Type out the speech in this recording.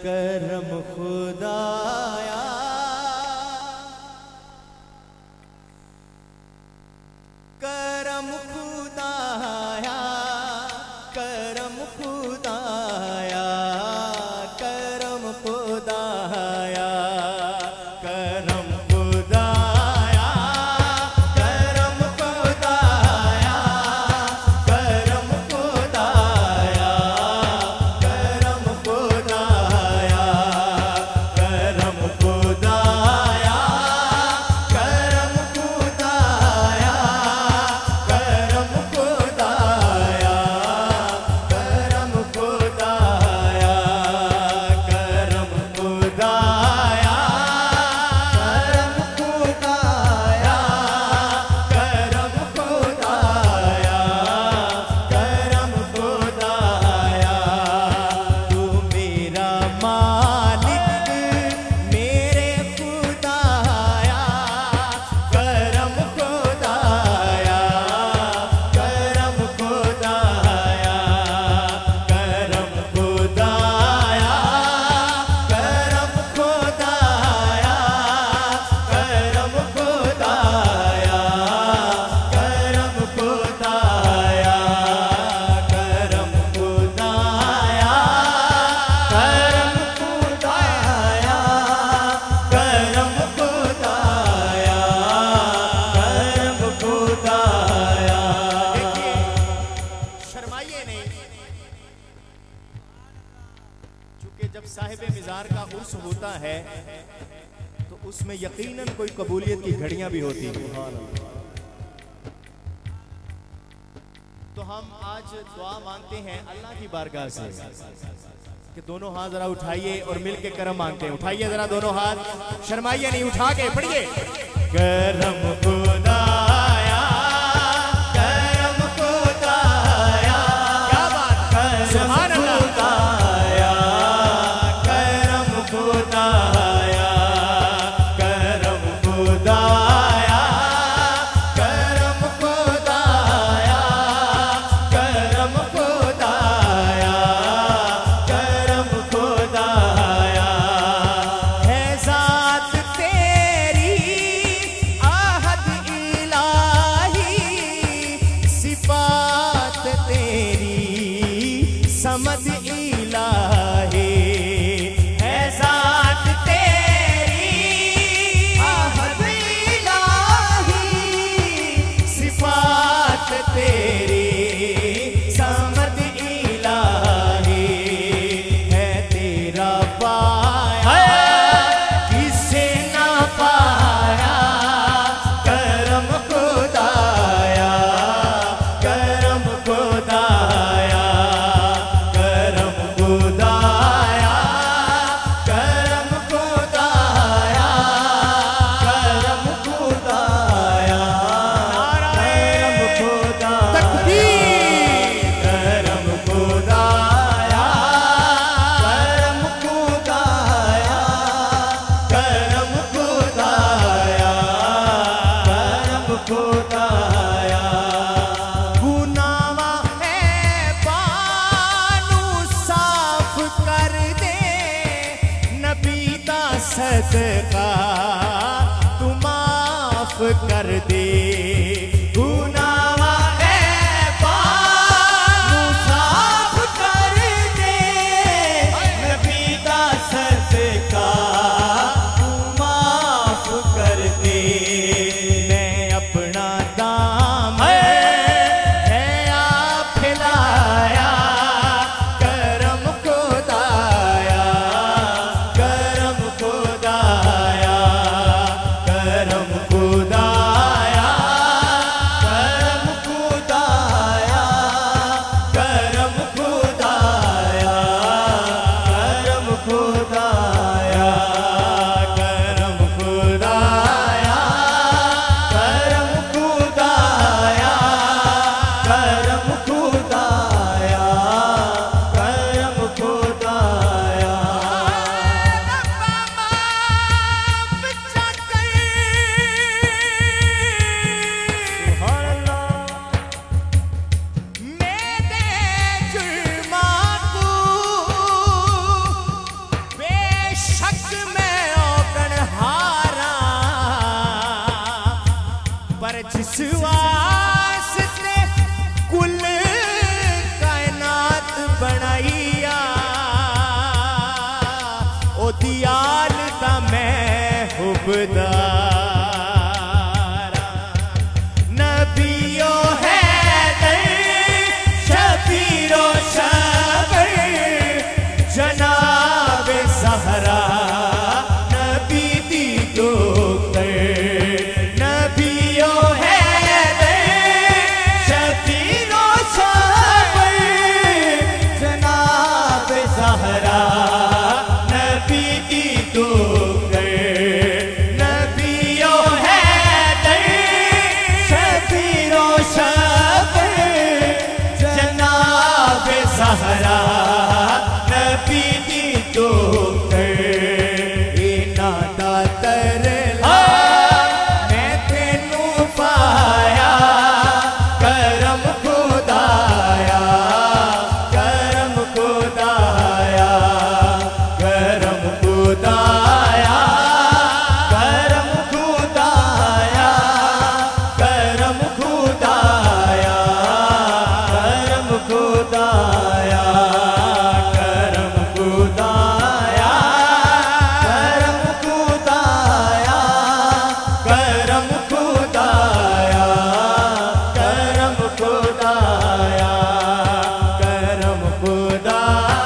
करम खुदाया, करम खुदाया, करम खुदाया, करम खुदाया, करम खुदाया, करम खुदाया, करम खुदाया, करम खुदाया, करम खुदाया, करम खुदाया, करम खुदाया, करम खुदाया, करम खुदाया, करम खुदाया, करम खुदाया, करम खुदाया। तू मेरा मालिक मेरे खुदाया, करम खुदाया, करम खुदाया, करम खुदाया, करम खुदाया, करम खुदाया, करम खुदाया, करम खुदाया, करम खुदाया, करम खुदाया, करम खुदाया। देखिए, शर्माइए नहीं, चूंकि जब साहिब मिजार का उर्स होता है तो उसमें यकीनन कोई कबूलियत की घड़ियां भी होती हैं। तो हम आज दुआ मांगते हैं अल्लाह की बारगाह से कि दोनों हाथ जरा उठाइए और मिलके करम मांगते हैं। उठाइए जरा दोनों हाथ, शर्माइए नहीं, उठा के पढ़िए। करम खुदाया, करम खुदाया, क्या बात, सुभान अल्लाह, करम खुदाया, करम खुदाया, करम खुदाया, करम खुदाया, करम खुदाया। है ज़ात तेरी आहद इलाही, सिफ़ात तेरी समद इलाही। है ज़ात तेरी आहद इलाही, सिफ़ात तेरी समद इलाही। है तेरा पाया किसे ना पाया, करम खुदाया, करम खुदाया, करम खुदाया, करम खुदाया, करम खुदाया, करम खुदाया, तकबीर, करम खुदाया, करम खुदाया, करम खुदाया, करम खुदाया। गुनावा है बानू साफ कर दे, नबी दा सदका तू माफ कर दे। गुनावा है बानू साफ कर दे, नबी दा सदका तू माफ कर दे। मैं अपना दाम है आप खिलाया, करम खुदाया, करम खुदाया, करमदार